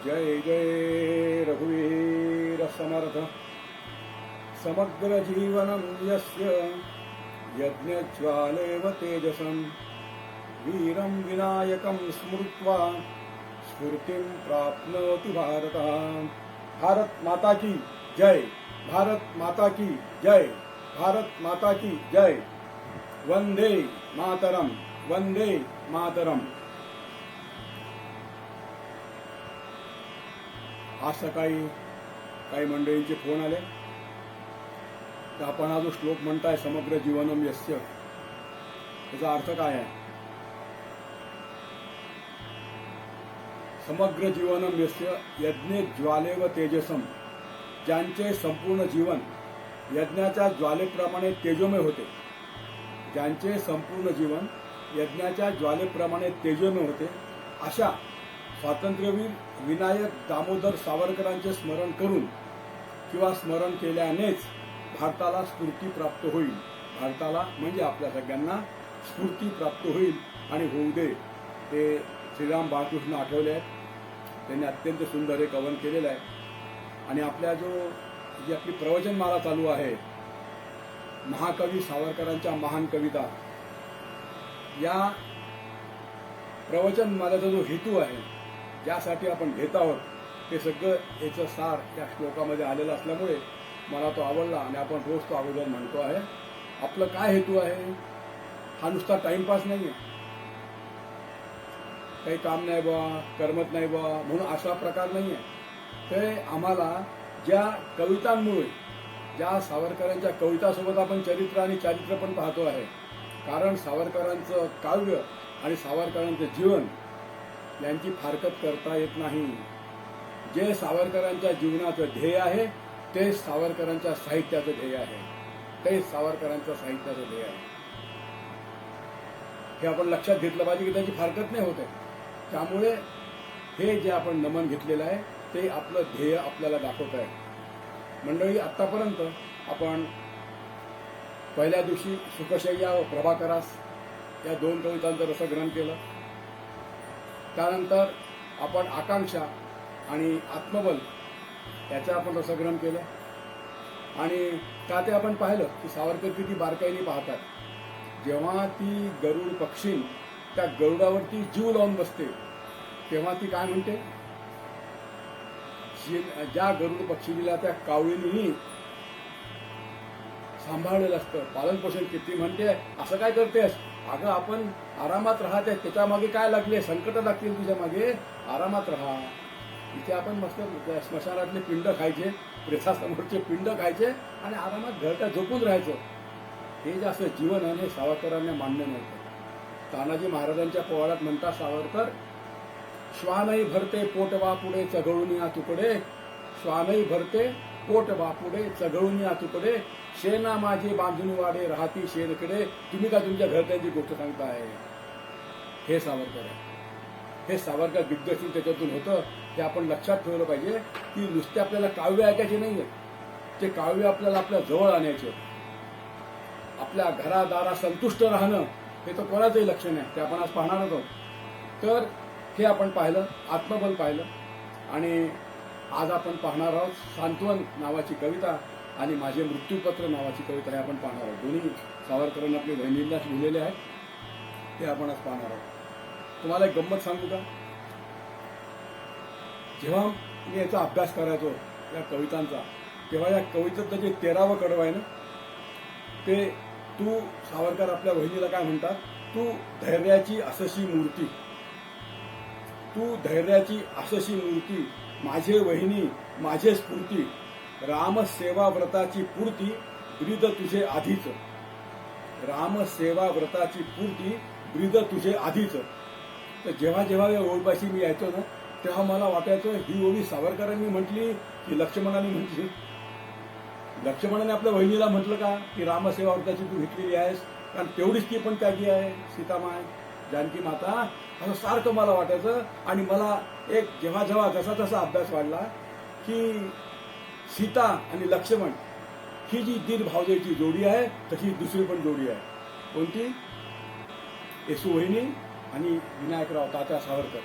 जय जय रघुवीर समर्थ। समग्र जीवनं यस्य यज्ञज्वालेव तेजसं वीरं विनायकं स्मृत्वा स्फूर्तिं प्राप्नोति भारतः। भारत माता की जय, भारत माता की जय, भारत माता की जय। वंदे मातरम, वंदे मातरम। आज सकाळी काही मंडळींचे फोन आले तर आपण हा जो श्लोक म्हणताय समग्र जीवनम यस्य, त्याचा अर्थ काय आहे? समग्र जीवनम यस्य यज्ञे ज्वालेव तेजसम, ज्यांचे संपूर्ण जीवन यज्ञाच्या ज्वालेप्रमाणे तेजोमय होते, ज्यांचे संपूर्ण जीवन यज्ञाच्या ज्वालेप्रमाणे तेजोमय होते, अशा स्वातंत्र्यवीर विनायक दामोदर सावरकरांचे स्मरण करून किंवा स्मरण केल्यानेच भारताला स्फूर्ती प्राप्त होईल। भारताला म्हणजे आपल्या सगळ्यांना स्फूर्ती प्राप्त होईल आणि होऊ दे। ते श्रीराम बाळकृष्ण आठवले आहेत, त्यांनी अत्यंत सुंदर हे कवन केलेलं आहे। आणि आपल्या जी आपली प्रवचनमाला चालू आहे, महाकवी सावरकरांच्या महान कविता, या प्रवचनमालेचा जो हेतू आहे, ज्यासाठी आपण घेत आहोत, ते सगळं याचं सार या श्लोकामध्ये आलेलं असल्यामुळे मला तो आवडला आणि आपण रोज तो अगोदर म्हणतो आहे। आपलं काय हेतू आहे? हा नुसता टाइमपास नाही आहे, काही काम नाही बा, करमत नाही बा म्हणून असा प्रकार नाही आहे। ते आम्हाला ज्या कवितांमुळे, ज्या सावरकरांच्या कवितासोबत आपण चरित्र आणि चारित्र्य पण पाहतो आहे, कारण सावरकरांचं काव्य आणि सावरकरांचं जीवन यांची फारकत करता येत नाही। जे सावरकरांच्या जीवनाचं ध्येय आहे ते सावरकरांच्या साहित्याचं ध्येय आहे, ते सावरकरांच्या साहित्याचं ध्येय आहे। हे आपण लक्षात घेतलं पाहिजे की त्याची फारकत नाही होते। त्यामुळे हे जे आपण नमन घेतलेलं आहे ते आपलं ध्येय आपल्याला दाखवत आहे। मंडळी, आतापर्यंत आपण पहिल्या दिवशी सुखशय्या व प्रभाकरास या दोन कवितांचं रसग्रहण केलं। त्यानंतर आपण आकांक्षा आणि आत्मबल याचं आपण रसग्रहण केलं आणि त्यात आपण पाहिलं की सावरकर किती बारकाईने पाहतात। जेव्हा ती गरुड पक्षी त्या गरुडावरती जीव लावून बसते तेव्हा ती काय म्हणते? ज्या गरुड पक्षीला त्या कावळीने सांभाळलेलं असतं, पालनपोषण किती, म्हणते असं काय करतेस? अगं आपण आरामात राहते, त्याच्या मागे काय लागले? संकट लागतील तुझ्या मागे, आरामात राहा। इथे आपण मस्त स्मशानातले पिंड खायचे, प्रेतासमोरचे पिंड खायचे आणि आरामात घरट्यात झोपून राहायचं। हे जे असं जीवन आहे हे सावरकरांना मान्य नव्हतं। तानाजी महाराजांच्या पोवाड्यात म्हणतात सावरकर, श्वानही भरते पोट पुढे चघळून या तुकडे, श्वानही भरते पोट पुढे चघळून या तुकडे, शेना माझी बांधून वाडे राहती शेनकडे, तुम्ही का तुमच्या घरट्यांची गोष्ट सांगताय? हे सावरकर आहे। हे सावरकर दिग्दर्शन त्याच्यातून होतं। हे आपण लक्षात ठेवलं पाहिजे की नुसते आपल्याला काव्य ऐकायचे नाहीये, ते काव्य आपल्याला आपल्या जवळ आणायचे। आपल्या घरादारा संतुष्ट राहणं हे तर कोणाचंही लक्षण आहे, ते आपण आज पाहणारच आहोत। तर हे आपण पाहिलं, आत्मबल पाहिलं आणि आज आपण पाहणार आहोत सांत्वन नावाची कविता आणि माझे मृत्यूपत्र नावाची कविता, हे आपण पाहणार आहोत। दोन्ही सावरकरांनी आपले बहिणींनाच लिहिलेले आहेत, ते आपण आज पाहणार आहोत। तुम्हाला एक गंमत सांगू का? जेव्हा मी याचा अभ्यास करायचो या कवितांचा, तेव्हा या कवितेतलं जे 13वं कडवं आहे ना, ते तू सावरकर आपल्या बहिणीला काय म्हणतात? तू धैर्याची असशी मूर्ती, तू धैर्याची असशी मूर्ती, माझे वहिनी माझे स्फूर्ती, रामसेवा व्रताची पूर्ती ब्रीद तुझे आधीच, रामसेवा व्रताची पूर्ती ब्रीद तुझे आधीच। तर जेव्हा जेव्हा या ओळपाशी मी यायचो ना, तेव्हा मला वाटायचं ही ओवी सावरकरांनी म्हटली की लक्ष्मणाने म्हटली? लक्ष्मणाने आपल्या बहिणीला म्हटलं का की रामसेवा व्रताची तू घेतलेली आहेस? कारण तेवढीच ती पण त्यागी आहे, सीतामाय जानकी माता, असं सारखं मला वाटायचं। आणि मला एक जेव्हा जेव्हा जसा जसा अभ्यास वाढला की सीता आणि लक्ष्मण ही जी दीर भावजेची जोडी आहे, तशी दुसरी पण जोडी आहे। कोणती? येसू वहिनी आणि विनायकराव तात्या सावरकर,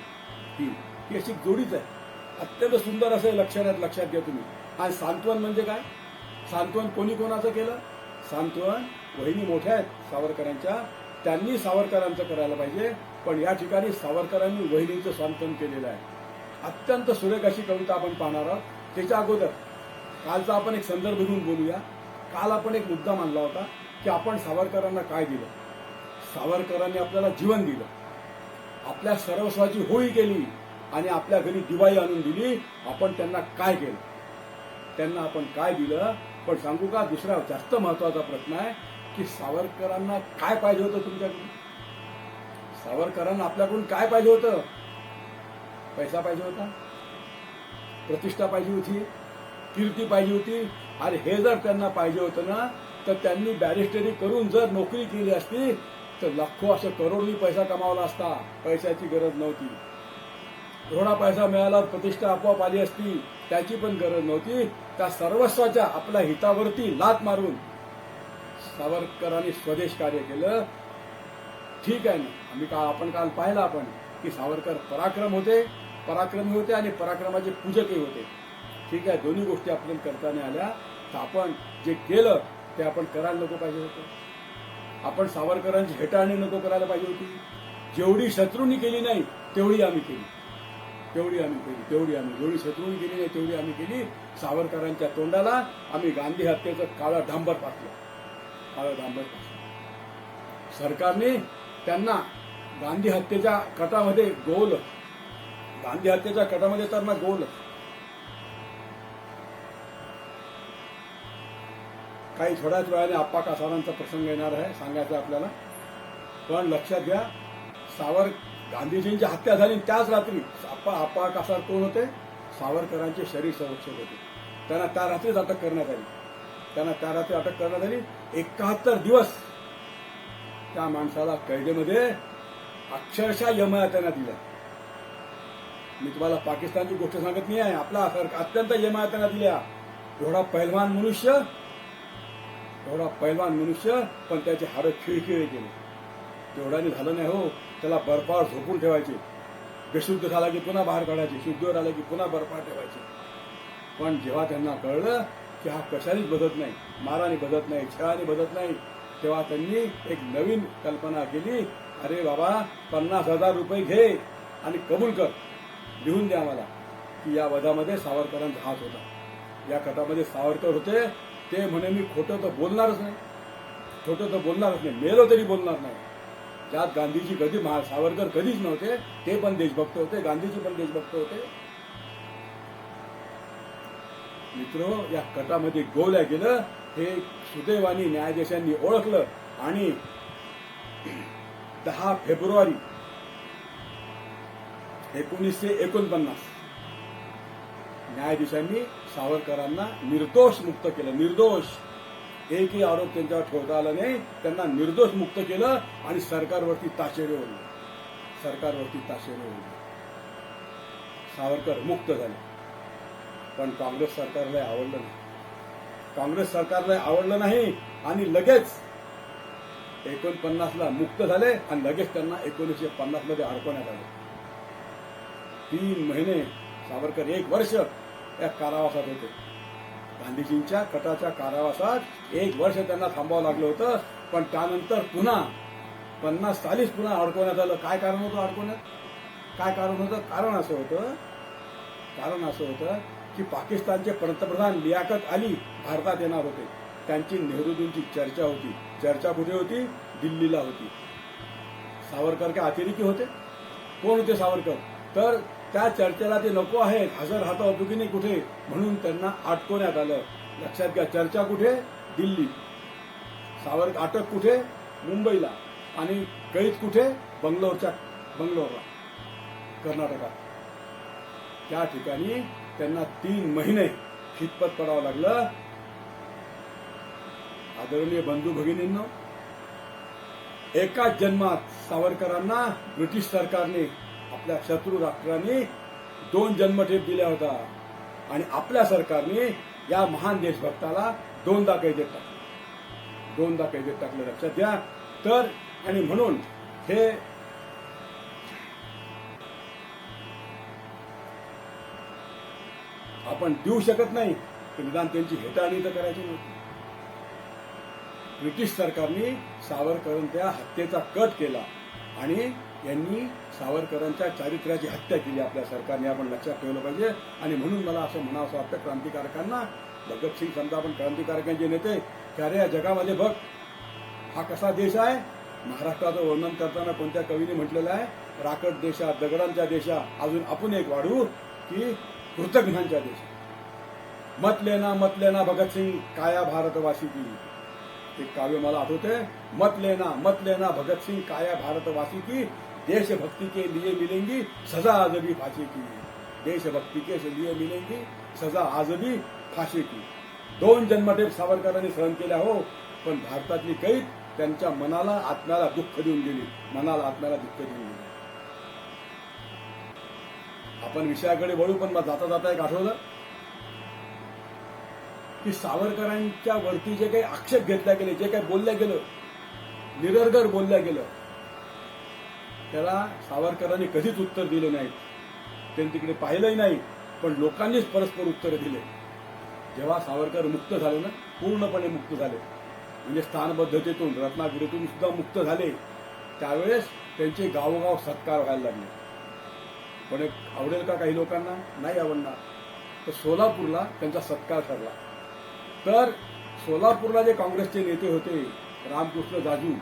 ही अशी जोडीच आहे। अत्यंत सुंदर असं लक्षात घ्या तुम्ही. आणि सांत्वन म्हणजे काय? सांत्वन कोणी कोणाचं केलं? सांत्वन वहिनी मोठ्या आहेत सावरकरांच्या, त्यांनी सावरकरांचं करायला पाहिजे. पण या ठिकाणी सावरकरांनी वहिनींचं सांत्वन केलेलं आहे. अत्यंत सुरेख अशी कविता आपण पाहणार आहोत. त्याच्या अगोदर कालचा आपण एक संदर्भ घेऊन बोलूया. काल आपण एक मुद्दा मांडला होता की आपण सावरकरांना काय दिलं. सावरकरांनी आपल्याला जीवन दिलं, आपल्या सर्वस्वाची होळी केली आणि आपल्या घरी दिवाळी आणून दिली. आपण त्यांना काय केलं, त्यांना आपण काय दिलं? पण सांगू का, दुसरा जास्त महत्वाचा प्रश्न आहे की सावरकरांना काय पाहिजे होतं तुमच्याकडून? सावरकरांना आपल्याकडून काय पाहिजे होतं? पैसा पाहिजे होता, प्रतिष्ठा पाहिजे होती, कीर्ती पाहिजे होती. आणि हे जर त्यांना पाहिजे होतं ना, तर त्यांनी बॅरिस्टरी करून जर नोकरी केली असती तर लाखो असं करोडनी पैसा कमावला असता. पैशाची गरज नव्हती. थोडा पैसा मिळाला, प्रतिष्ठा आपोआप आली असती, त्याची पण गरज नव्हती. त्या सर्वस्वाच्या आपल्या हितावरती लात मारून सावरकरांनी स्वदेश कार्य केलं. ठीक आहे ना, आपण काल पाहिलं आपण की सावरकर पराक्रमी होते आणि पराक्रमाचे पूजकही होते. ठीक आहे, दोन्ही गोष्टी आपण करता नाही आल्या. तर आपण जे केलं ते आपण करायला नको पाहिजे होतं. आपण सावरकरांची हेटाळणी नको करायला पाहिजे होती. जेवढी शत्रूंनी केली नाही तेवढी आम्ही केली. जेवढी शत्रूंनी केली नाही तेवढी आम्ही केली. सावरकरांच्या तोंडाला आम्ही गांधी हत्येचं काळं डांबर पाचलं. सरकारने त्यांना गांधी हत्येच्या कटामध्ये तर ना गोल काही थोड्याच वेळाने आप्पा कासारांचा प्रसंग येणार आहे, सांगायचं आपल्याला. पण लक्षात घ्या, गांधीजींची हत्या झाली त्याच रात्री आप्पा कासार कोण होते? सावरकरांचे शरीर संरक्षक होते. त्यांना त्या रात्रीच अटक करण्यात आली. 71 दिवस त्या माणसाला कैदेमध्ये अक्षरशः यमयातना दिल्या. मी तुम्हाला पाकिस्तानची गोष्ट सांगत नाही आहे, आपला अत्यंत यमयातना दिल्या. एवढा पैलवान मनुष्य पण त्याचे हाडं खिळखिळे केले. तेवढ्याने झालं नाही हो, त्याला बर्फावर झोपून ठेवायचे. बेशुद्ध झाला की पुन्हा बाहेर काढायचे, शुद्धवर आला की पुन्हा बर्फावर ठेवायचे. पण जेव्हा त्यांना कळलं की हा कशानेच बदत नाही, माराने बदत नाही, छळाने बदत नाही, तेव्हा त्यांनी एक नवीन कल्पना केली. अरे बाबा, 50,000 रुपये घे आणि कबूल कर, लिहून द्या मला की या वधामध्ये सावरकरांचा हात होता, या कटामध्ये सावरकर होते. ते म्हणे मी खोटं तर बोलणारच नाही, मेलो तरी बोलणार नाही. ज्यात गांधीजी सावरकर कधीच नव्हते. ते पण देशभक्त होते, गांधीजी पण देशभक्त होते. मित्र, या कटामध्ये गोवल्या गेलं हे सुदैवानी न्यायाधीशांनी ओळखलं आणि 10 फेब्रुवारी 1949 न्यायाधीशांनी सावरकरांना निर्दोष मुक्त केलं. निर्दोष, एकही आरोप त्यांच्यावर ठेवता आला नाही. त्यांना निर्दोष मुक्त केलं आणि सरकारवरती ताशेरे ओढले. सावरकर मुक्त झाले. पण काँग्रेस सरकारला आवडलं नाही आणि लगेच 49ला मुक्त झाले आणि लगेच त्यांना 1950 मध्ये अडकवण्यात आले. 3 महिने सावरकर 1 वर्ष या कारावासात होते. गांधीजींच्या कटाच्या कारावासात 1 वर्ष त्यांना थांबावं लागलं होतं. पण त्यानंतर पुन्हा 50 सालीच पुन्हा अडकवण्यात आलं. काय कारण होतं अडकवण्यात? कारण असं होतं की पाकिस्तानचे पंतप्रधान लियाकत अली भारतात येणार होते. त्यांची नेहरूजींची चर्चा होती. चर्चा कुठे होती? दिल्लीला होती. सावरकर काय अतिरेकी होते? कोण होते सावरकर? तर त्या चर्चेला ते नको आहेत, हजर राहता होतो की नाही कुठे, म्हणून त्यांना अटकवण्यात आलं. लक्षात घ्या, चर्चा कुठे? दिल्ली. सावरकर अटक कुठे? मुंबईला. आणि कैद कुठे? बंगलोरला, कर्नाटकात. त्या ठिकाणी त्यांना 3 महिने खितपत पडावं लागलं. आदरणीय बंधू भगिनींनो, एकाच जन्मात सावरकरांना ब्रिटिश सरकारने, आपल्या शत्रू राष्ट्रांनी 2 जन्मठेप दिल्या होता आणि आपल्या सरकारने या महान देशभक्ताला 2दा कैदेत टाकलं. लक्षात घ्या. तर आणि म्हणून हे आपण देऊ शकत नाही तर निदान त्यांची हेटाळणी तर करायची नव्हती. ब्रिटिश सरकारने सावरकरांच्या हत्येचा कट केला आणि यांनी सावरकरांच्या चारित्र्याची हत्या केली आपल्या सरकारने. आपण लक्षात ठेवलं पाहिजे. आणि म्हणून मला असं म्हणावं असं वाटतं क्रांतिकारकांना, भगतसिंग समजा आपण क्रांतिकारकांचे नेते, की अरे या जगामध्ये बघ हा कसा देश आहे. महाराष्ट्राचं वर्णन करताना कोणत्या कवीने म्हटलेलं आहे, राकट देशा दगडांच्या देशा अजून आपण एक वाढू की कृतज्ञांच्या देशा. मत लेना भगतसिंग काया भारतवासी की. एक काव्य मला आठवते, मत लेना भगतसिंग काया भारतवासी की, देशभक्ति के लिए मिलेंगी सजा आज भी फांसी की. देशभक्ति के लिए मिलेंगी सजा आज भी फाशी की. 2 जन्मठेप सावरकरांनी सहन केल्या हो, पण भारतातली कैद त्यांच्या मनाला आत्म्याला दुःख देऊन गेली. आपण विषयाकडे वळू, पण मला जाता जाता एक आठवलं की सावरकरांच्या वरती जे काही आक्षेप घेतल्या गेले, जे काही बोलल्या गेलं, निरर्गर बोलल्या गेलं, त्याला सावरकरांनी कधीच उत्तर दिलं नाही. त्यांनी तिकडे पाहिलंही नाही, पण लोकांनीच परस्पर उत्तर दिले. जेव्हा सावरकर मुक्त झाले ना, पूर्णपणे मुक्त झाले, म्हणजे स्थानबद्धतेतून रत्नागिरीतून सुद्धा मुक्त झाले, त्यावेळेस त्यांचे गावोगाव सत्कार व्हायला लागले. पण एक आवडेल का काही लोकांना? नाही आवडणार. तर सोलापूरला त्यांचा सत्कार ठरला. तर सोलापूरला जे काँग्रेसचे नेते होते रामकृष्ण जाजू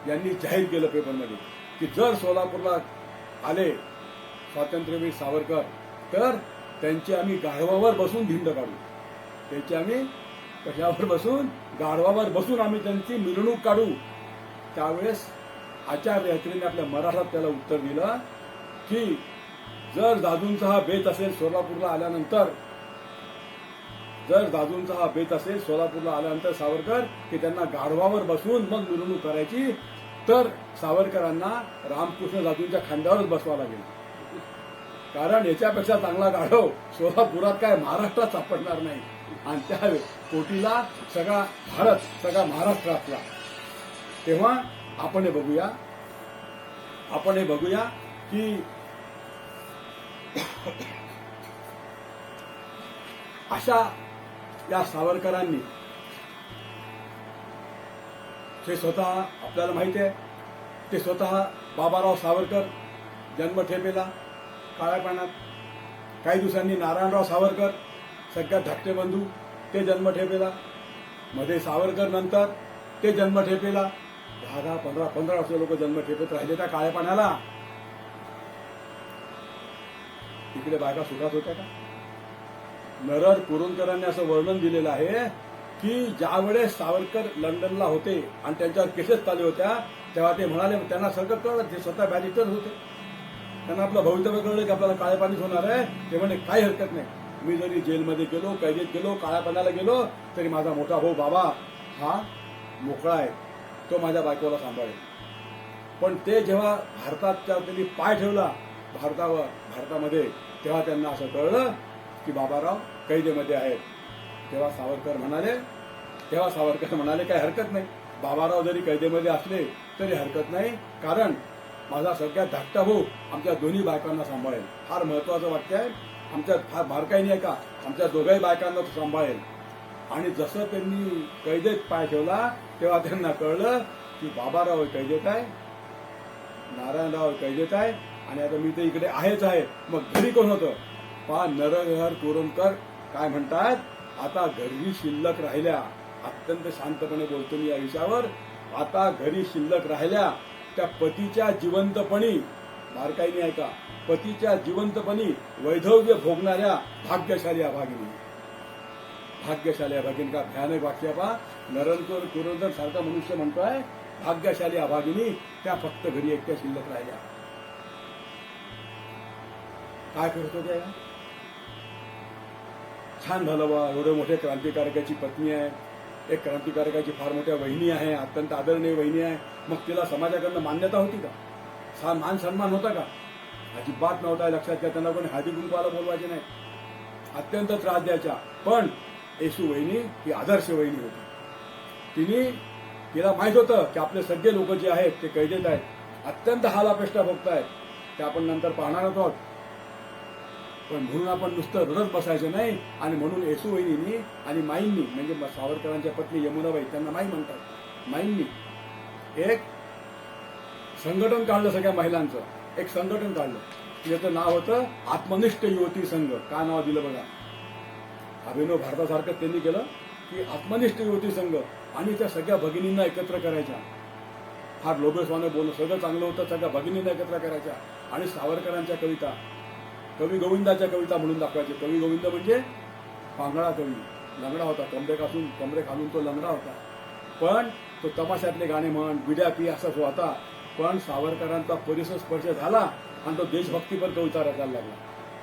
यांनी जाहीर केलं पेपरमध्ये की जर सोलापूरला आले स्वातंत्र्यवीर सावरकर तर त्यांची आम्ही गाढवावर बसून धिंड काढू. त्यांची आम्ही कशावर बसून? गाढवावर बसून आम्ही त्यांची मिरवणूक काढू. त्यावेळेस आचार्य यात्रेने आपल्या मराठात त्याला उत्तर दिलं की जर दादूंचा हा बेत असेल सोलापूरला आल्यानंतर, सावरकर की त्यांना गाढवावर बसून मग मिरवणूक करायची, तर सावरकरांना रामकृष्ण जाजूंच्या खांद्यावरच बसवा लागेल. कारण याच्यापेक्षा चांगला गाढव सोलापुरात काय महाराष्ट्रात सापडणार नाही. आणि त्या पोटीला सगळा भारत, सगळा महाराष्ट्र असला. तेव्हा आपण हे बघूया की अशा या सावरकरांनी ते स्वतः, आपल्याला माहिती आहे, ते स्वतः बाबाराव सावरकर जन्मठेपेला काळ्या पाण्यात. काही दिवसांनी नारायणराव सावरकर सगळ्यात धाकटे बंधू ते जन्मठेपेला. मध्ये सावरकर नंतर ते जन्मठेपेला. 10, 15 वर्ष लोक जन्मठेपेत राहिले त्या काळ्या पाण्याला. तिकडे बायका सुखात होत्या का? नरहर कुरुंदकरांनी असं वर्णन दिलेलं आहे की ज्यावेळेस सावरकर लंडनला होते आणि त्यांच्यावर केसेस चालू होत्या, तेव्हा ते म्हणाले, त्यांना सगळं कळलं, ते स्वतः बॅरिस्टर होते, त्यांना आपलं भवितव्य कळलं की आपल्याला काळ्या पाणीच होणार आहे. ते म्हणे काही हरकत नाही, मी जरी जेलमध्ये गेलो, कैदेत गेलो, काळ्या पाण्याला गेलो, तरी माझा मोठा भाऊ बाबा हा मोकळा आहे, तो माझ्या बायकोला सांभाळेल. पण ते जेव्हा भारताच्या त्यांनी पाय ठेवला भारतामध्ये, तेव्हा त्यांना असं कळलं की बाबाराव कैदेमध्ये आहेत. तेव्हा सावरकर म्हणाले काही हरकत नाही, बाबाराव जरी कैदेमध्ये असले तरी हरकत नाही, कारण माझा सगळ्यात धाकटा भाऊ आमच्या दोन्ही बायकांना सांभाळेल. फार महत्वाचं वाक्य आहे. आमच्यात फार बारकाई नाही का, आमच्या दोघाही बायकांना तो सांभाळेल. आणि जसं त्यांनी कैदेत पाय ठेवला तेव्हा त्यांना कळलं की बाबाराव कैदेत आहे, नारायणराव कैदेत आहे, आणि आता मी तर इकडे आहेच आहे. मग घरी कोण होतं? नरहर कुरुंदकर काय म्हणतात, आता घरी शिल्लक राहिल्या, अत्यंत शांतपणे बोलतो मी या विषयावर, आता घरी शिल्लक राहिल्या त्या पतीच्या जिवंतपणी, बारकाईने ऐका, पतीच्या जिवंतपणी वैधव्य भोगणाऱ्या भाग्यशाली अभागिनी. का भयानक वाक्य पहा. नरहर कुरुंदकर सारखा मनुष्य म्हणतोय भाग्यशाली अभागिनी, त्या फक्त घरी एकट्या शिल्लक राहिल्या. काय करतो त्या? छान झालं बा, एवढे मोठे क्रांतिकारकाची पत्नी आहे, एक क्रांतिकारकाची फार मोठ्या वहिनी आहे, अत्यंत आदरणीय वहिनी आहे. मग तिला समाजाकडनं मान्यता होती का? मान सन्मान होता का? अजिबात नव्हता. लक्षात घ्या, त्यांना कोणी हळदी कुंकवाला बोलवायचे नाही, अत्यंत त्रास द्यायचा. पण येशू वहिनी ही आदर्श वहिनी होती. तिला माहित होतं की आपले सगळे लोक जे आहेत ते कैदेत आहेत, अत्यंत हालापेष्टा भोगतायत, ते आपण नंतर पाहणार आहोत. पण म्हणून आपण नुसतं रडत बसायचं नाही. आणि म्हणून येसूवहिनींनी आणि माईंनी, म्हणजे सावरकरांच्या पत्नी यमुनाबाई, त्यांना माई म्हणतात, माईंनी एक संघटन काढलं सगळ्या महिलांचं. एक संघटन काढलं, त्याचं नाव होतं आत्मनिष्ठ युवती संघ. का नाव दिलं बघा, अभिनव भारतासारखं त्यांनी केलं की आत्मनिष्ठ युवती संघ. आणि त्या सगळ्या भगिनींना एकत्र करायच्या. फार लोभेस्वाने बोलणं, सगळं चांगलं होतं, सगळ्या भगिनींना एकत्र करायच्या. आणि सावरकरांच्या कविता, कवी गोविंदाच्या कविता म्हणून दाखवायचे. कवी गोविंद म्हणजे पांगळा कवी, लंगडा होता, कमरे खालून तो लंगडा होता. पण तो तमाशातले गाणे म्हण, बिड्या पी असाच होता. पण सावरकरांचा परिसर स्पर्श झाला आणि तो देशभक्तीपर कविता रचायला लागला,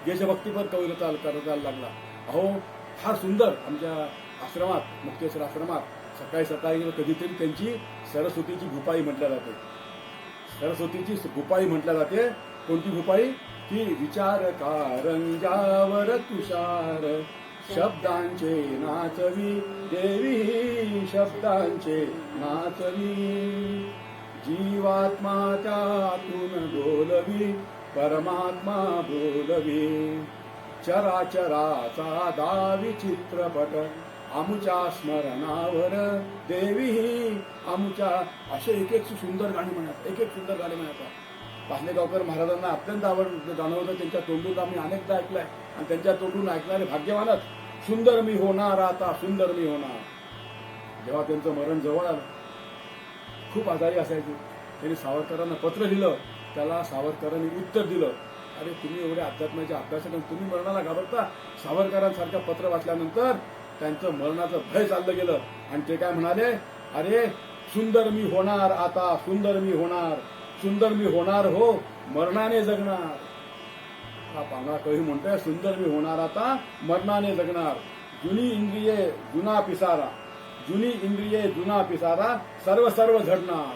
देशभक्तीपर कविता करायला लागला. अहो फार सुंदर. आमच्या आश्रमात, मुक्तेश्वर आश्रमात सकाळी सकाळी कधीतरी त्यांची सरस्वतीची भुपाई म्हटल्या जाते. सरस्वतीची भुपाई म्हटल्या जाते. कोणती भुपाई? की विचार कारंजावर तुषार, शब्दांचे नाचवी देवी, शब्दांचे नाचवी, जीवात्मा त्यातून बोलवी, परमात्मा बोलवी, चराचराचा दावी चित्रपट आमुच्या स्मरणावर देवी, आमुच्या. असे एक एक सुंदर गाणी म्हणतात, एक एक सुंदर गाणी म्हणतात. पासलेगावकर महाराजांना अत्यंत आवड जाणवतं. त्यांच्या तोंडून आम्ही अनेकदा ऐकलंय आणि त्यांच्या तोंडून ऐकणारे भाग्यवानच. सुंदर मी होणार आता, सुंदर मी होणार. जेव्हा त्यांचं मरण जवळ आलं, खूप आजारी असायचे, त्यांनी सावरकरांना पत्र दिलं. त्याला सावरकरांनी उत्तर दिलं, अरे तुम्ही एवढे अध्यात्माचे अभ्यास करून तुम्ही मरणाला घाबरता. सावरकरांसारखं पत्र वाचल्यानंतर त्यांचं मरणाचं भय चाललं गेलं. आणि ते काय म्हणाले, अरे सुंदर मी होणार आता, सुंदर मी होणार, सुंदर मी होणार हो, मरणाने जगणार. हा पांगळा कवी म्हणतोय, सुंदर मी होणार आता, मरणाने जगणार. जुनी इंद्रिये जुना पिसारा, जुनी इंद्रिये जुना पिसारा, सर्व सर्व झडणार.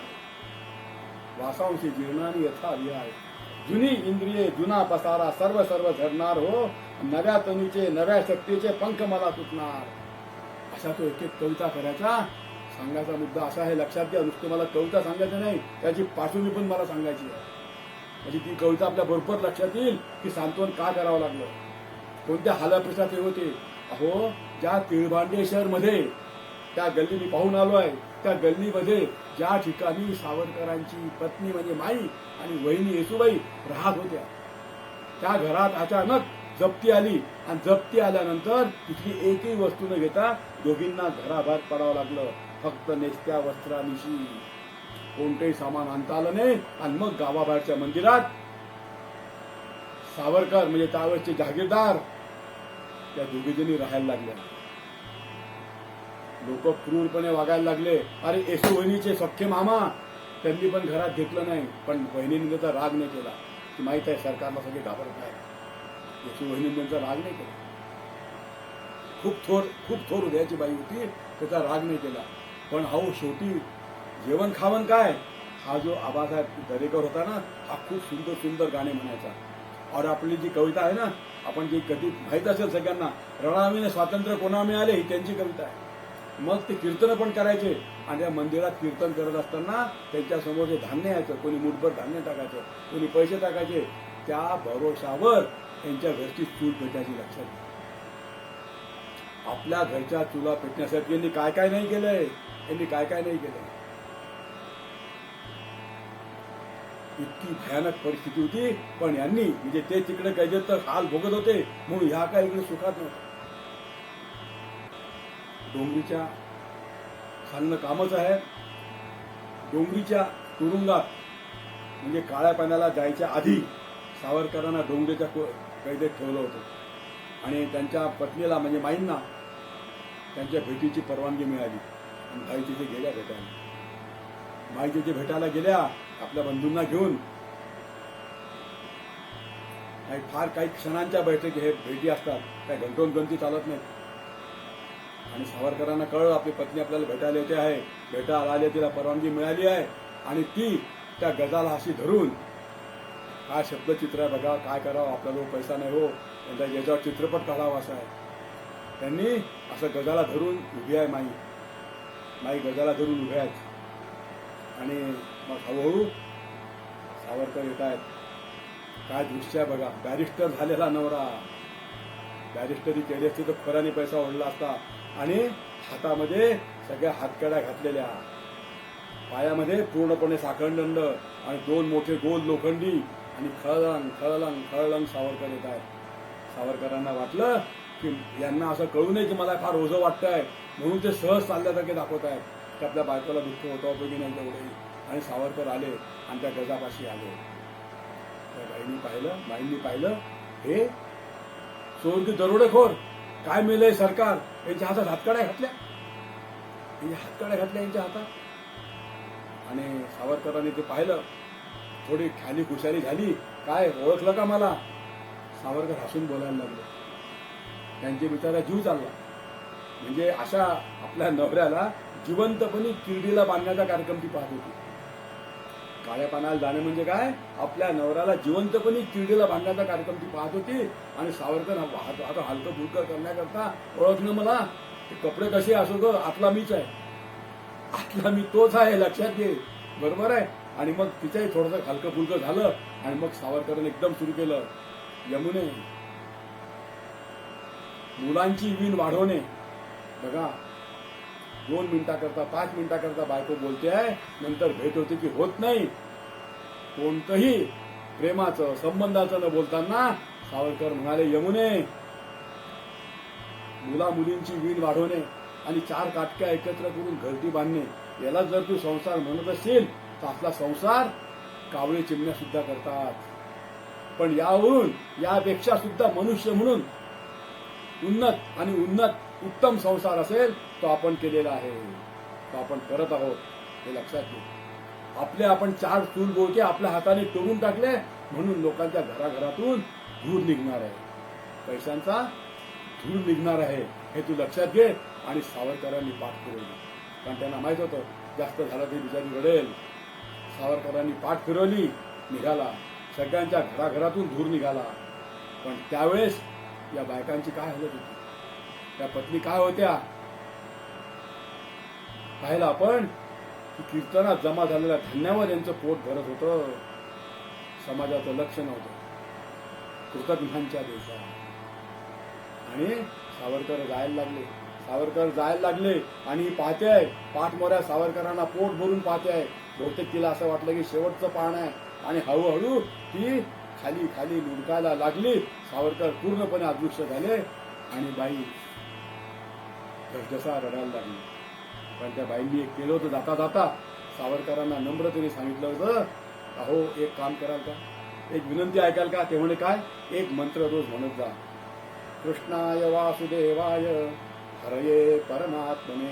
वासांशी जीर्णानी यथा विहाय, जुनी इंद्रिये जुना पसारा, सर्व सर्व झडणार हो, नव्या तनुचे नव्या शक्तीचे पंख मला तुटणार. अशा तो एक एक कविता करायचा. सांगायचा मुद्दा असा आहे, लक्षात घ्या, नुसतं मला कविता सांगायचं नाही, त्याची पार्श्वभूमी पण मला सांगायची आहे. म्हणजे ती कविता आपल्या बरोबर लक्षात येईल की सांत्वन का करावं लागलं, कोणत्या हालाप्रशात हे होते. अहो ज्या तिळभांडेश्वर मध्ये त्या गल्ली मी पाहून आलो आहे, त्या गल्लीमध्ये ज्या ठिकाणी सावरकरांची पत्नी म्हणजे माई आणि वहिनी येसूबाई राहत होत्या, त्या घरात अचानक जप्ती आली. आणि जप्ती आल्यानंतर तिथली एकही वस्तू न घेता दोघींना घराबाहेर पडावं लागलं. फक्त नेसत्या वस्त्रानिशी कोणतेही सामान आणता आलं नाही. आणि मग गावाबाहेरच्या मंदिरात सावरकर म्हणजे त्यावेळेसचे जागीरदार त्या दोघीजणी राहायला लागल्या. लोक क्रूरपणे वागायला लागले. अरे येसू वहिनीचे सख्खे मामा, त्यांनी पण घरात घेतलं नाही. पण बहिणीने त्याचा राग नाही केला, की माहित आहे सरकारला सगळे घाबरत आहे. येसू वहिनीने त्यांचा राग नाही केला. खूप थोर हृदयाची बाई होती, त्याचा राग नाही केला. पण अहो शेवटी जेवण खावण काय, हा जो आबासाहेब दरेकर होता ना, हा खूप सुंदर सुंदर गाणे म्हणायचा. और आपली जी कविता आहे ना, आपण जी कधी माहीत असेल सगळ्यांना, रणाविने स्वातंत्र्य कोणा मिळाले, ही त्यांची कविता आहे. मग ते कीर्तन पण करायचे. आणि त्या मंदिरात कीर्तन करत असताना त्यांच्यासमोर जे धान्य यायचं, कोणी मुठभर धान्य टाकायचं, कोणी पैसे टाकायचे. त्या भरोशावर त्यांच्या घरची चूल पेटायची. लक्षात घ्या, आपल्या घरच्या चुला पेटण्यासाठी यांनी काय काय नाही केलंय, यांनी काय काय नाही केलंय. इतकी भयानक परिस्थिती होती. पण यांनी म्हणजे ते तिकडे कैदेत तर हाल भोगत होते, म्हणून ह्या काय इकडे सुखात नव्हतं. डोंगरीच्या सांगणं कामच आहे. डोंगरीच्या तुरुंगात म्हणजे काळ्या पाण्याला जायच्या आधी सावरकरांना डोंगरीच्या कैदेत ठेवलं होतं. आणि त्यांच्या पत्नीला म्हणजे माईंना त्यांच्या भेटीची परवानगी मिळाली. आणि ताई तिथे गेल्या भेटायला. माई तिथे भेटायला गेल्या आपल्या बंधूंना घेऊन. फार काही क्षणांच्या बैठकी हे भेटी असतात, काही घंटोनगंती चालत नाही. आणि सावरकरांना कळलं आपली पत्नी आपल्याला भेटायला येते आहे, भेटायला आली, तिला परवानगी मिळाली आहे. आणि ती त्या गजाला अशी धरून, काय शब्दचित्र आहे बघा, काय करावं, आपल्याला पैसा नाही हो, त्यांचा याच्यावर चित्रपट काढावा असा आहे. त्यांनी असं गजाला धरून उभी आहे माई. माई गजाला धरून उभ्या आहेत. आणि मग हळूहळू सावरकर येत आहेत. काय दृश्य आहे बघा, बॅरिस्टर झालेला नवरा, बॅरिस्टरी केली असती तर खऱ्याने पैसा ओढला असता. आणि हातामध्ये सगळ्या हातकड्या घातलेल्या, पायामध्ये पूर्णपणे साखळदंड आणि 2 मोठे गोल लोखंडी, आणि खळलंग खळलंग खळलंग सावरकर येत आहेत. सावरकरांना वाटलं की यांना असं कळू नये की मला फार ओझं वाटतंय, म्हणून ते सहज चालल्यासारखे दाखवत आहेत की आपल्या बायकोला दुःख होतं उपयोगी नाही तेवढे. आणि सावरकर आले आणि त्या गजापाशी आले. त्या बाईंनी पाहिलं हे चोर दरोडेखोर, काय मिळलंय सरकार, यांच्या हातात हातकड्या घातल्या, यांच्या हातात. आणि सावरकरांनी ते पाहिलं, थोडी खाली खुशाली झाली, काय ओळखलं का मला? सावरकर हसून बोलायला लागले. त्यांचे बिचारा जीव चालला. म्हणजे अशा आपल्या नवऱ्याला जिवंतपणे किरडीला बांधण्याचा कार्यक्रम ती पाहत होती. काळ्या पानाला जाणे म्हणजे काय? आपल्या नवऱ्याला जिवंतपणे किरडीला बांधण्याचा कार्यक्रम ती पाहत होती. आणि सावरकर आता हलकं फुलकं करण्याकरता, ओळखणं मला, ते कपडे कसे असो ग, आतला मीच आहे, आतला मी तोच आहे, लक्षात घे, बरोबर आहे. आणि मग तिचंही थोडंसं हलकं फुलकं झालं. आणि मग सावरकरांनी एकदम सुरू केलं, यमुने, मुलांची वीण वाढवणे. बघा, 2 मिनिटाकरता 5 मिनिटाकरता बायको बोलते आहे, नंतर भेट होते की होत नाही. कोणतंही प्रेमाचं संबंधाचं न बोलताना सावरकर म्हणाले, यमुने, मुला मुलींची वीण वाढवणे आणि 4 काटक्या एकत्र करून घरटी बांधणे, याला जर तू संसार म्हणत असशील तर आपला संसार कावळे चिमण्या सुद्धा करतात. पण यावरून यापेक्षा सुद्धा मनुष्य म्हणून उन्नत उत्तम संसार असेल तो आपण केलेला आहे, तो आपण करत आहोत, हे लक्षात घे. आपण 4 चूल बोळके आपल्या हाताने तोडून टाकले, म्हणून लोकांच्या घराघरातून धूर निघणार आहे, पैशांचा धूर निघणार आहे, हे तू लक्षात घे. आणि सावरकरांनी पाठ फिरवली, कारण त्यांना माहित होतं जास्त झालं तरी बिचारी रडेल. सावरकरांनी पाठ फिरवली, निघाला, सगळ्यांच्या घराघरातून धूर निघाला. पण त्यावेळेस या बायकांची काय हालत होती, त्या पत्नी काय होत्या पाहिलं आपण, की कीर्तनात जमा झालेल्या धान्यावर यांचं पोट भरत होतं. समाजाचं लक्ष नव्हतं, कृतज्ञांच्या देशात. आणि सावरकर जायला लागले आणि पाहते आहे, पाठमोऱ्या सावरकरांना पोट भरून पाहते आहे. बहुतेक तिला असं वाटलं की शेवटचं पान आहे. आणि हळूहळू ती खाली खाली लुडकायला लागली. सावरकर पूर्णपणे अदृश्य झाले आणि बाई जसा रडायला लागली. पण त्या बाईंनी एक केलं होतं, जाता जाता सावरकरांना नम्रतेने सांगितलं होतं, अहो एक काम कराल का, एक विनंती ऐकाल का? ते म्हणे काय? एक मंत्र रोज म्हणत जा, कृष्णाय वासुदेवाय हरये परमात्मने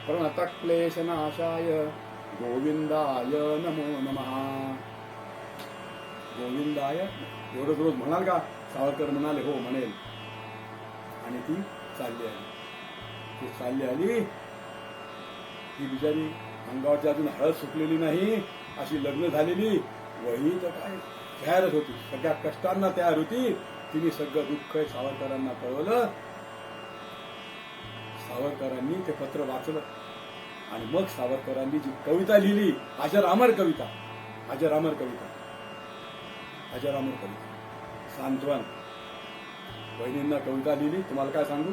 प्रणतक्लेशनाशाय गोविंदाय नमो नमः. गोविंदाय एवढंच रोज म्हणाल का? सावरकर म्हणाले हो म्हणेल. आणि ती चालली आली. ती बिचारी अंगावरची अजून हळद सुकलेली नाही, अशी लग्न झालेली, वही तर काय तयारच होती, सगळ्या कष्टांना तयार होती. तिने सगळं दुःख सावरकरांना कळवलं. सावरकरांनी ते पत्र वाचलं आणि मग सावरकरांनी जी कविता लिहिली, अजरामर कविता, सांत्वन. बहिणींना कविता लिहिली, तुम्हाला काय सांगू,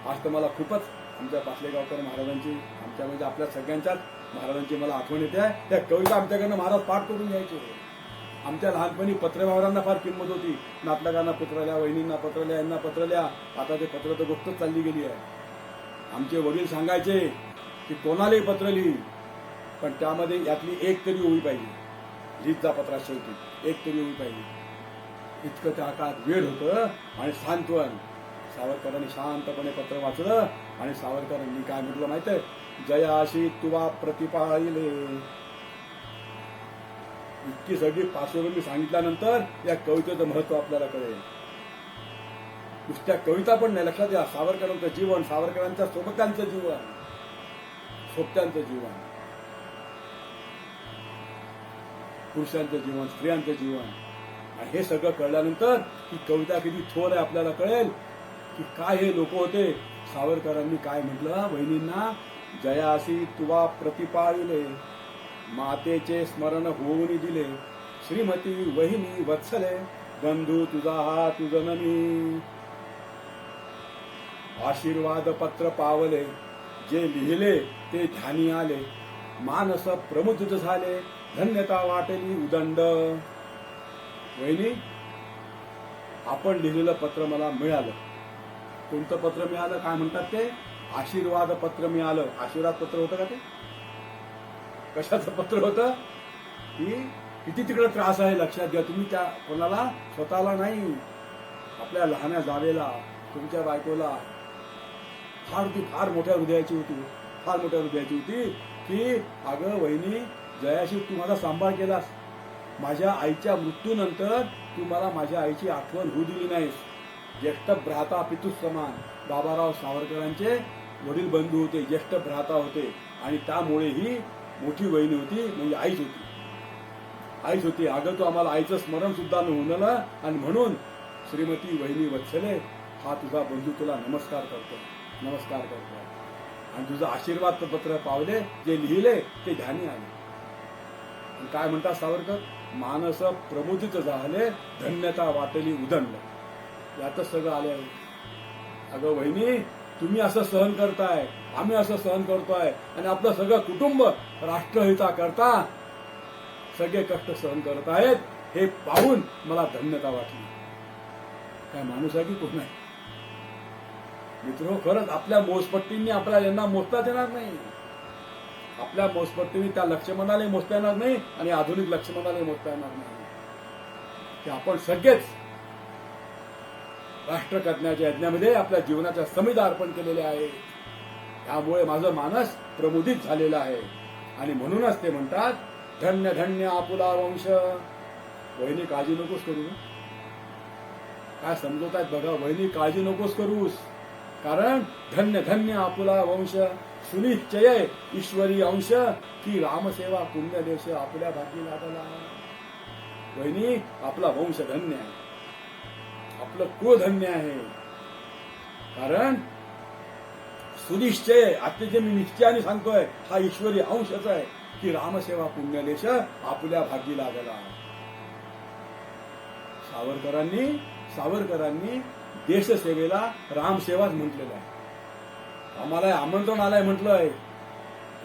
आज तर मला खूपच आमच्या पासलेगावकर महाराजांची, आमच्या म्हणजे आपल्या सगळ्यांच्याच महाराजांची मला आठवण येते आहे. त्या कविता आमच्याकडनं महाराज पाठ करून घ्यायचे. आमच्या लहानपणी पत्रव्यवहारांना फार किंमत होती. नातलगांना पत्र लिहा, वहिनींना पत्र लिहा, यांना पत्र लिहा. आता ते पत्र तर गोष्टच चालली गेली आहे. आमचे वडील सांगायचे की कोणालाही पत्र लिही, पण त्यामध्ये यातली एक तरी ओळी पाहिजे, लिहित जा पत्रात शेवटी एक तरी ओळी पाहिजे. इतकं त्या काळात वेळ होतं. आणि सांत्वन, सावरकरांनी शांतपणे पत्र वाचलं आणि सावरकरांनी काय म्हटलं माहित आहे, जयाशी तुवा प्रतिपाळिले. इतकी सगळी पार्श्वभूमी सांगितल्यानंतर या कवितेचं महत्व आपल्याला कळेल. नुसत्या कविता पण नाही, लक्षात घ्या, सावरकरांचं जीवन, सावरकरांच्या सोबत्यांचं जीवन, सोबत्यांचं जीवन, पुरुषांचं जीवन, स्त्रियांचं जीवन. आणि हे सगळं कळल्यानंतर ही कविता किती थोर आहे आपल्याला कळेल की काय हे लोक होते. सावरकरांनी काय म्हटलं बहिणींना, जयासी तुवा प्रतिपाळिले, मातेचे स्मरण होऊन दिले, श्रीमती वहिनी वत्सले, बंधू तुझा हा जननी. आशीर्वाद पत्र पावले, जे लिहिले ते ध्यानी आले. मानस प्रमुदित झाले, धन्यता वाटली उदंड. वहिनी, आपण लिहिलेलं पत्र मला मिळालं. कोणतं पत्र मिळालं? काय म्हणतात ते? आशीर्वाद पत्र मिळालं. आशीर्वाद पत्र होतं का ते? कशाचं पत्र होतं? की किती तिकडे त्रास आहे लक्षात घ्या तुम्ही. त्या कोणाला? स्वतःला नाही, आपल्या लहान्या जावेला, तुमच्या बायकोला. फार मोठ्या हृदयाची होती, फार मोठ्या हृदयाची होती. की अगं वहिनी, जयाशी तू माझा सांभाळ केलास. माझ्या आईच्या मृत्यूनंतर तू मला माझ्या आईची आठवण होऊ दिली नाहीस. ज्येष्ठ भ्राता पितुस समान. बाबाराव सावरकरांचे वडील बंधू होते, ज्येष्ठ भ्राता होते. आणि त्यामुळे ही मोठी वहिनी होती, म्हणजे आईच होती. आईच होती. अगं तू आम्हाला आईचं स्मरण सुद्धा होणं. आणि म्हणून श्रीमती वहिनी वत्सले, हा तुझा बंधू तुला नमस्कार करतो, नमस्कार करतो. आणि तुझं आशीर्वाद पत्र पावले, जे लिहिले ते ध्यानी आले. काय म्हणतात सावरकर? मानस प्रमुदित झाले, धन्यता वाटली उदंड. यातच सगळं आले आहे. अगं वहिनी, तुम्ही असं सहन करताय, आम्ही असं सहन करतोय, आणि आपलं सगळं कुटुंब राष्ट्रहिता करता सगळे कष्ट सहन करत आहेत, हे पाहून मला धन्यता वाटली. काय माणूस आहे की कोण आहे? मित्र, खरंच आपल्या मोजपट्टींनी आपल्याला यांना मोजताच येणार नाही. आपल्या मोजपट्टीने त्या लक्ष्मणाला मोजता येणार नाही, आणि आधुनिक लक्ष्मणाला मोजता येणार नाही. की आपण सगळेच राष्ट्र करण्याच्या यज्ञामध्ये आपल्या जीवनाच्या समिधा अर्पण केलेले आहे. त्यामुळे माझं मानस प्रमुदित झालेलं आहे. आणि म्हणूनच ते म्हणतात, धन्य धन्य आपुला वंश. वहिनी, काळजी नकोस करू. काय समजत आहेत बघा. वहिनी, काळजी नकोस करूस, कारण धन्य धन्य आपुला वंश. सुनिश्चय ईश्वरी अंश, की रामसेवा पुण्यदेश आपल्या भागी लागला. वहिनी, आपला वंश धन्य आहे, आपलं कुळ धन्य आहे. कारण सुनिश्चय, आता जे मी निश्चयाने सांगतोय, हा ईश्वरी अंशच आहे, की रामसेवा पुण्यदेश आपल्या भागी लागला. सावरकरांनी देशसेवेला रामसेवाच म्हटलेलं आहे. आम्हाला आमंत्रण आलंय म्हटलंय,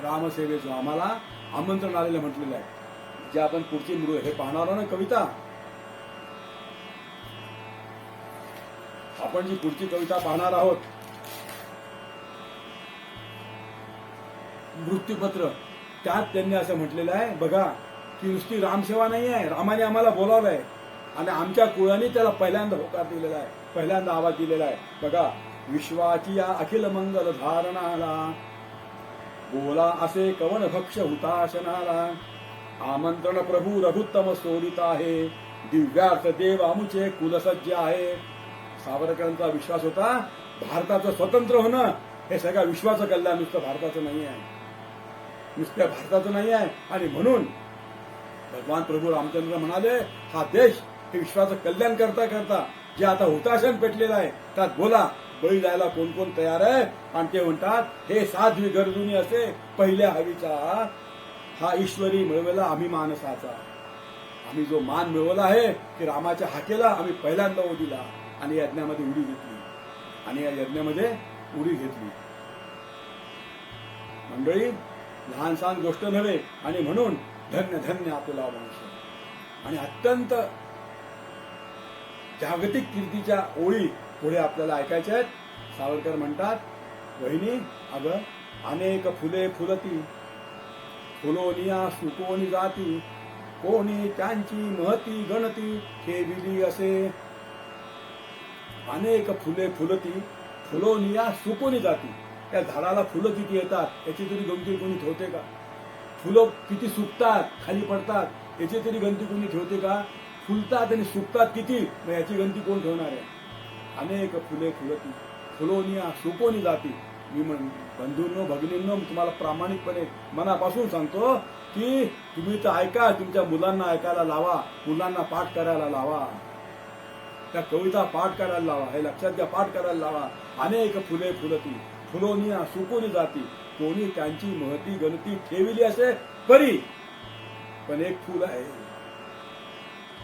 रामसेवेचं आम्हाला आमंत्रण आलेलं म्हटलेलं आहे. जे आपण पुढची हे पाहणार आहोत ना कविता, आपण जी पुढची कविता पाहणार आहोत, मृत्यूपत्र, त्यात त्यांनी असं म्हटलेलं आहे बघा, की नुसती रामसेवा नाही आहे, रामाने आम्हाला बोलावलंय आणि आमच्या कुळाने त्याला पहिल्यांदा होकार दिलेला आहे, पहिल्यांदा आवाज दिलेला आहे. बघा, विश्वाची या अखिल मंगल धारणाला बोला असे कवन भक्ष हुताशनाला. आमंत्रण प्रभू रघुत्तम सोडित आहे, दिव्यार्थ देव आमुचे कुलसज्ज आहे. सावरकरांचा विश्वास होता, भारताचं स्वतंत्र होणं हे सगळ्या विश्वाचं कल्याण, नुसतं भारताचं नाही आहे, नुसत्या भारताचं नाही आहे. आणि म्हणून भगवान प्रभू रामचंद्र म्हणाले, हा देश हे विश्वाचं कल्याण करता करता जे आता हुताशन पेटलेलं आहे, त्यात बोला बळी जायला कोण कोण तयार आहे. आणि ते म्हणतात, हे साध्वी गरजुनी असे पहिल्या हवीचा, हा ईश्वरी मिळवला आम्ही मानसाचा. आम्ही जो मान मिळवला आहे, की रामाच्या हाकेला आम्ही पहिल्यांदा दिला आणि यज्ञामध्ये उडी घेतली, आणि या यज्ञामध्ये उडी घेतली. मंडळी, लहान सहान गोष्ट नव्हे. आणि म्हणून धन्य धन्य आपला वंश. आणि अत्यंत जागतिक कीर्तीच्या ओळी पुढे आपल्याला ऐकायच्या आहेत. सावरकर म्हणतात, वहिनी, अगं अनेक फुले फुलती, फुलोनिया सुकोनी जाती, कोणी त्यांची महती गणती ठेविली असे. अनेक फुले फुलती, फुलोनिया सुकोनी जाती. त्या झाडाला फुलं किती येतात याची तरी गमती कोणी ठेवते का? फुलं किती सुकतात, खाली पडतात, याची तरी गणती कोणी ठेवते का? फुलतात आणि सुकतात किती, मग याची गणती कोण ठेवणार आहे? अनेक फुले फुलती, फुलोनिया सुकोनी जाती. मी बंधूंनो, भगिनींनो, तुम्हाला प्रामाणिकपणे मनापासून सांगतो की तुम्ही तर ऐका, तुमच्या मुलांना ऐकायला लावा, मुलांना पाठ करायला लावा, त्या कविता पाठ करायला लावा, हे लक्षात घ्या, पाठ करायला लावा. अनेक फुले फुलती, फुलोनिया सुकोनी जाती, कोणी त्यांची महती गणती ठेविली असे परी. पण एक फुल आहे,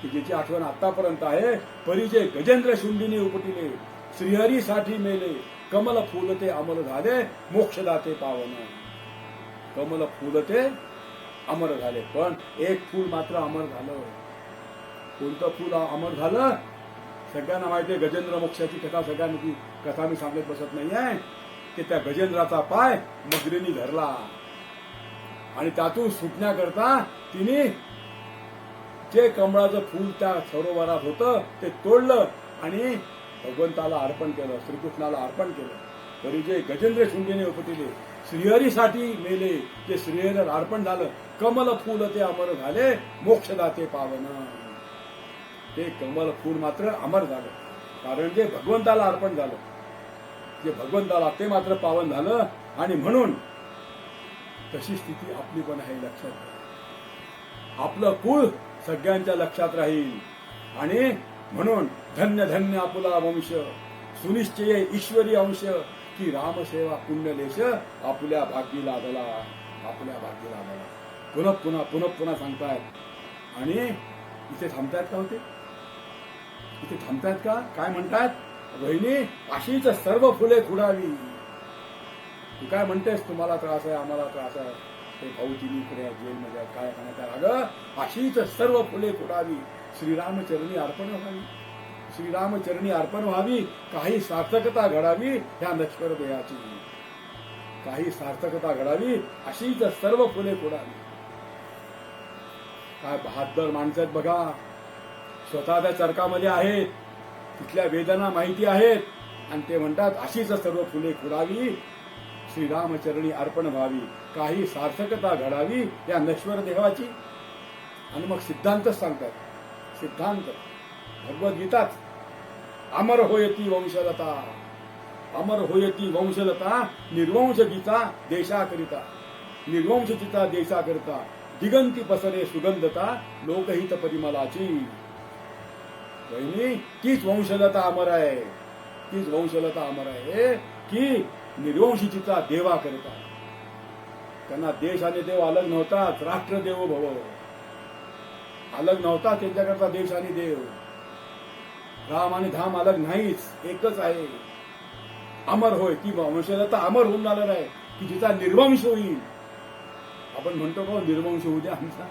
की ज्याची आठवण आतापर्यंत आहे. परिचय गजेंद्र शुंडीने उपटिले, श्रीहरीसाठी मेले, कमल फुलते अमर झाले, मोक्षदाते पावन. कमल फुलते अमर झाले, पण एक फूल मात्र अमर झालं. कोणतं फूल अमर झालं? सगळ्यांना माहिती आहे, गजेंद्र मोक्षाची कथा. सगळ्यांनी ती कथा मी सांगत बसत नाही आहे. की त्या गजेंद्राचा पाय मगरीने धरला आणि त्यातून सुटण्याकरता तिने जे कमळाचं फूल त्या सरोवरात होतं ते तोडलं आणि भगवंताला अर्पण केलं, श्रीकृष्णाला अर्पण केलं. परिचय गजेंद्र शुंडीने उपटिले, श्रीहरीसाठी मेले, ते श्रीहरीला अर्पण झालं. कमल फूल ते अमर झाले, मोक्षदाते पावन. ते कमल फूल मात्र अमर झालं, कारण जे भगवंताला अर्पण झालं, जे भगवंताला ते मात्र पावन झालं. आणि म्हणून तशी स्थिती आपली पण आहे. लक्षात घ्या, आपलं कुळ सगळ्यांच्या लक्षात राहील. आणि म्हणून धन्य धन्य आपुला वंश, सुनिश्चय ईश्वरी अंश, की रामसेवा पुण्यलेश आपल्या भाग्य लागला, आपल्या भाग्य लागला. पुन्हा पुन्हा पुन्हा पुन्हा सांगतायत. आणि इथे थांबतायत का होते? इथे थांबतायत का? काय म्हणतात? वहिनी अशीच सर्व फुले खुडावी. तू काय म्हणतेस? तुम्हाला त्रास आहे, आम्हाला त्रास आहे, ते भाऊ तिन्हीकडे जेलमध्ये काय म्हणतात? अगं अशीच सर्व फुले खुडावी, श्रीरामचरणी अर्पण व्हावी, श्रीरामचरणी अर्पण व्हावी. काही सार्थकता घडावी ह्या नश्वर देहाची, काही सार्थकता घडावी, अशीच सर्व फुले खुडावी. काय बहादर माणसं आहेत बघा, स्वतः त्या चरकामध्ये आहेत, तिथल्या वेदना माहिती आहेत, आणि ते म्हणतात अशीच सर्व फुले खुडावी, श्रीरामचरणी अर्पण व्हावी, काही सार्थकता घडावी या नश्वर देहाची. आणि मग सिद्धांतच सांगतात. सिद्धांत भगवद्गीताच, अमर होयती वंशलता, अमर होयती वंशलता, निर्वंश गीता देशाकरिता, निर्वंश चिता देशाकरिता, दिगंती पसरे सुगंधता, लोकहित परिमलाची. वहिनी तीच वंशलता अमर आहे, तीच वंशलता अमर आहे की निर्वंशीचिता देवा करता. त्यांना देश आणि देव अलग नव्हताच. राष्ट्र देवो भव अलग नव्हता त्यांच्याकरता. देश आणि देव, राम आणि धाम अलग नाहीच, एकच आहे. अमर होय ती वंशलता अमर होऊन जाणार आहे की जिचा निर्वंश होईल. आपण म्हणतो का निर्वंश होऊ द्या आमचा,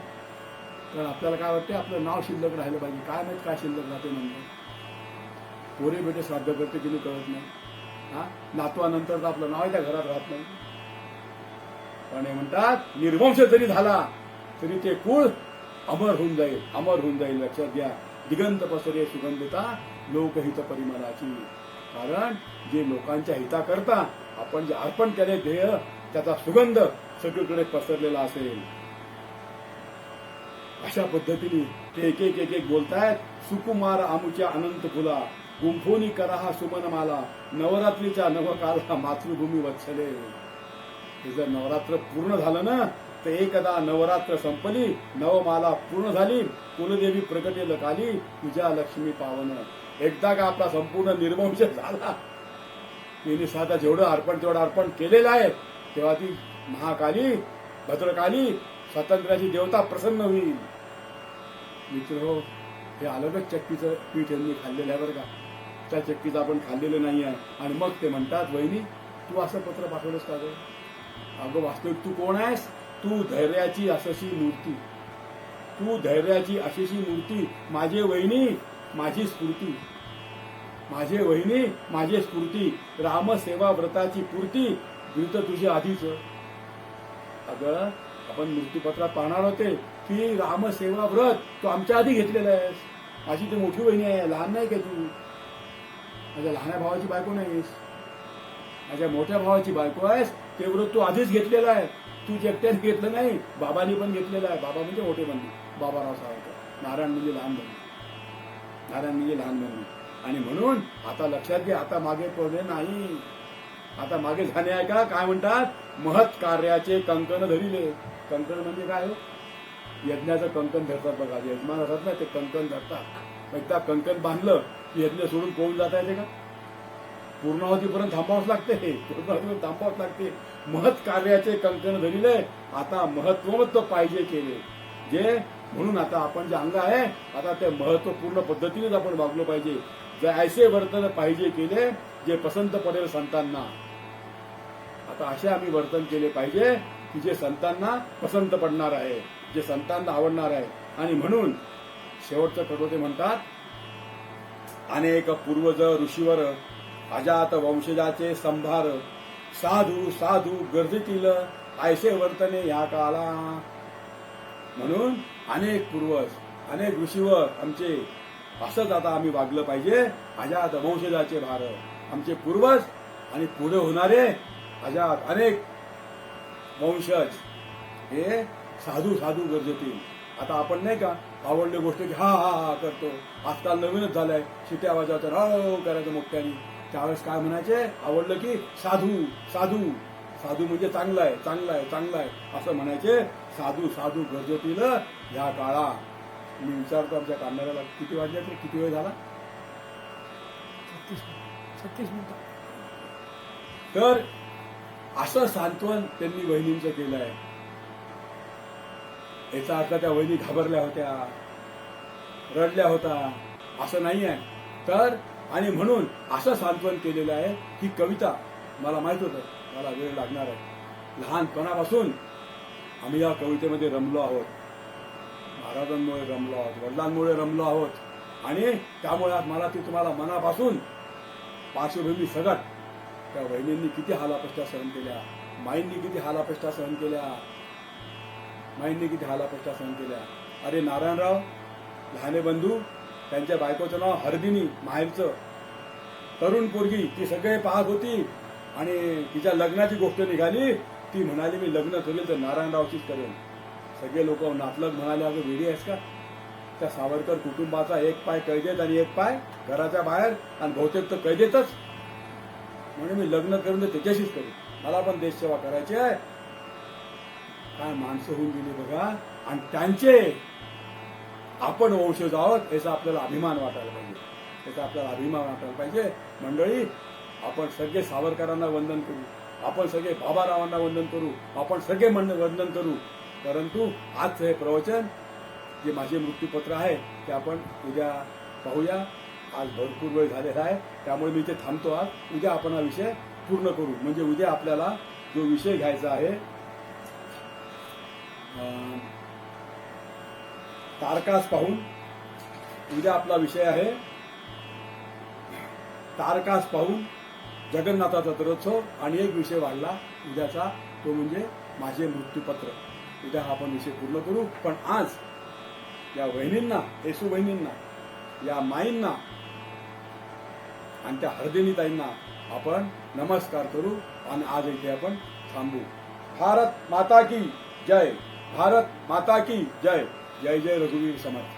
तर आपल्याला काय वाटते? आपलं नाव शिल्लक राहिलं पाहिजे. काय माहित काय शिल्लक राहते म्हणतो. पोरे बेटे श्राद्ध करते की कळत नाही. हा, नातवानंतर आपलं नाव त्या घरात राहत नाही. पण हे म्हणतात निर्वंश जरी झाला तरी ते कुळ अमर होऊन जाईल, अमर होऊन जाईल. लक्षात घ्या, दिगंत पसरे सुगंधता, लोकहित परिमलाची. कारण जे लोकांच्या हिताकरता आपण जे अर्पण केले ध्येय, त्याचा सुगंध सगळीकडे पसरलेला असेल. अशा पद्धतीने ते एक एक एक एक बोलतायत. सुकुमार आमुच्या अनंत फुला, गुंफोनी करा हा सुमन माला, नवरात्रीच्या नवकाला मातृभूमी वत्सले. हे जर नवरात्र पूर्ण झालं ना, तर एकदा नवरात्र संपली, नवमाला पूर्ण झाली, कुलदेवी प्रकटेल काली, तुझ्या लक्ष्मी पावन. एकदा का आपला संपूर्ण निर्वंश झाला, तिने साधा जेवढं अर्पण तेवढं अर्पण केलेलं आहे, तेव्हा ती महाकाली भद्रकाली स्वातंत्र्याची देवता प्रसन्न होईल. मित्र हो, हे अलगच चक्कीचं पीठ यांनी खाल्लेलं आहे बरं का. त्या चक्कीचं आपण खाल्लेलं नाही आहे. आणि मग ते म्हणतात, वहिनी तू असं पत्र पाठवलंस का गं? अगं वास्तविक तू कोण आहेस? तू धैर्याची अशीशी मूर्ती, तू धैर्याची अशीशी मूर्ती, माझे वहिनी माझी स्फूर्ती, माझे वहिनी माझे स्फूर्ती, रामसेवा व्रताची पूर्ती व्रत तुझी आधीच. अगं आपण मूर्तीपत्रात पाहणार होते की रामसेवा व्रत तू आमच्या आधी घेतलेलं आहेस. माझी ती मोठी वहिनी आहे, लहान नाही का तू? माझ्या लहान भावाची बायको नाहीस, माझ्या मोठ्या भावाची बायको आहेस. ते व्रत तू आधीच घेतलेलं आहे. तू एकट्याने घेतलं नाही, बाबांनी पण घेतलेलं आहे. बाबा म्हणजे मोठे बंधू, बाबाराव सावरकर. नारायण म्हणजे लहान बंधू, नारायण म्हणजे लहान बंधू. आणि म्हणून आता लक्षात घे, आता मागे पडले नाही, आता मागे झाले आहे का? काय म्हणतात? महत् कार्याचे कंकण धरिले. कंकण म्हणजे काय? यज्ञाचं कंकण धरतात बघा, यजमान असतात ना, ते कंकण धरतात. एकदा कंकण बांधलं की यज्ञ सोडून कोण जाता येते का? पूर्णावतीपर्यंत थांबावंच लागते, पूर्णावतीपर्यंत थांबावंच लागते. महत् कार्याचे कंकण धरिले, आता महत्वमत्व पाहिजे केले. जे म्हणून आता आपण जे अंग आहे आता ते महत्वपूर्ण पद्धतीनेच आपण वागलो पाहिजे. जे ऐसे वर्तन पाहिजे केले जे पसंत पडेल संतांना. आता असे आम्ही वर्तन केले पाहिजे की जे संतांना पसंत पडणार आहे, जे संतांना आवडणार आहे. आणि म्हणून शेवटचं कडवते म्हणतात, अनेक पूर्वज ऋषीवर अजात वंशजाचे संभार, साधू साधू गरजेतील ऐसे वर्तने ह्या काळा. म्हणून अनेक पूर्वज अनेक ऋषीवर आमचे असंच आता आम्ही वागलं पाहिजे. अजात वंशजाचे भार, आमचे पूर्वज आणि पुढे होणारे अजात अनेक वंशज हे साधू साधू गरजेतील. आता आपण नाही का आवडली गोष्ट की हा हा हा करतो. आजकाल नवीनच झालंय, शिट्या वाजवायचं हो करायचं मोठ्याने. त्यावेळेस काय म्हणायचे, आवडलं की साधू साधू साधू म्हणजे चांगलं आहे चांगलं आहे चांगलं आहे असं म्हणायचे. साधू साधू गरजेतील ह्या काळा. मी विचारतो आमच्या कामगाराला किती वाजले तर किती वेळ झाला? 36 मिनिटं. तर असं सांत्वन त्यांनी वहिनींचं केलं आहे. याचा अर्थ त्या वहिनी घाबरल्या होत्या, रडल्या होत्या असं नाही आहे. तर आणि म्हणून असं सांत्वन केलेलं आहे. ही कविता मला माहित होतं मला वेळ लागणार आहे. लहानपणापासून आम्ही या कवितेमध्ये रमलो आहोत. महाराजांमुळे रमलो आहोत, वडिलांमुळे रमलो आहोत. आणि त्यामुळे आज मला ती तुम्हाला मनापासून पार्श्वभूमी सगट त्या वहिनींनी किती हालापेष्टा सहन केल्या, माईंनी किती हालापेष्टा सहन केल्या, माईंनी किती हालापेष्टा सहन केल्या. अरे नारायणराव लहाने बंधू, त्यांच्या बायकोचं नाव हरदिनी, माहेरचं तरुण पोरगी. ती सगळे पाहत होती आणि तिच्या लग्नाची गोष्ट निघाली. ती म्हणाली मी लग्न करेल तर नारायणरावचीच करेल. सगळे लोक नातलग म्हणाले, अगं वेडी आहेस का? त्या सावरकर कुटुंबाचा एक पाय कैदेत आणि एक पाय घराच्या बाहेर, आणि बहुतेक तर कैदेतच. म्हणजे मी लग्न करून तर त्याच्याशीच करेन, मला पण देशसेवा करायची आहे. काय माणसं होऊन गेली बघा. आणि त्यांचे आपण वंशज आहोत याचा आपल्याला अभिमान वाटायला पाहिजे, याचा आपल्याला अभिमान वाटायला पाहिजे. मंडळी, आपण सगळे सावरकरांना वंदन करू, आपण सगळे बाबारावांना वंदन करू, आपण सगळे वंदन करू. परंतु आजचं हे प्रवचन जे माझे मृत्यूपत्र आहे ते आपण उद्या पाहूया. आज भरपूर वेळ झालेला आहे, त्यामुळे मी इथे थांबतो. आज उद्या आपण हा विषय पूर्ण करू. म्हणजे उद्या आपल्याला जो विषय घ्यायचा आहे तारकास पाहून, उद्या आपला विषय आहे तारकास पाहून जगन्नाथाचा रथोत्सव. आणि एक विषय वाढला उद्याचा, तो म्हणजे माझे मृत्यूपत्र. उद्या हा आपण विषय पूर्ण करू. पण आज या वहिनींना, येसू बहिणींना, या माईंना आणि त्या हरदिनीताईंना आपण नमस्कार करू आणि आज इथे आपण थांबू. भारत माता की जय, भारत माता की जय. जय जय रघुवीर समर्थ.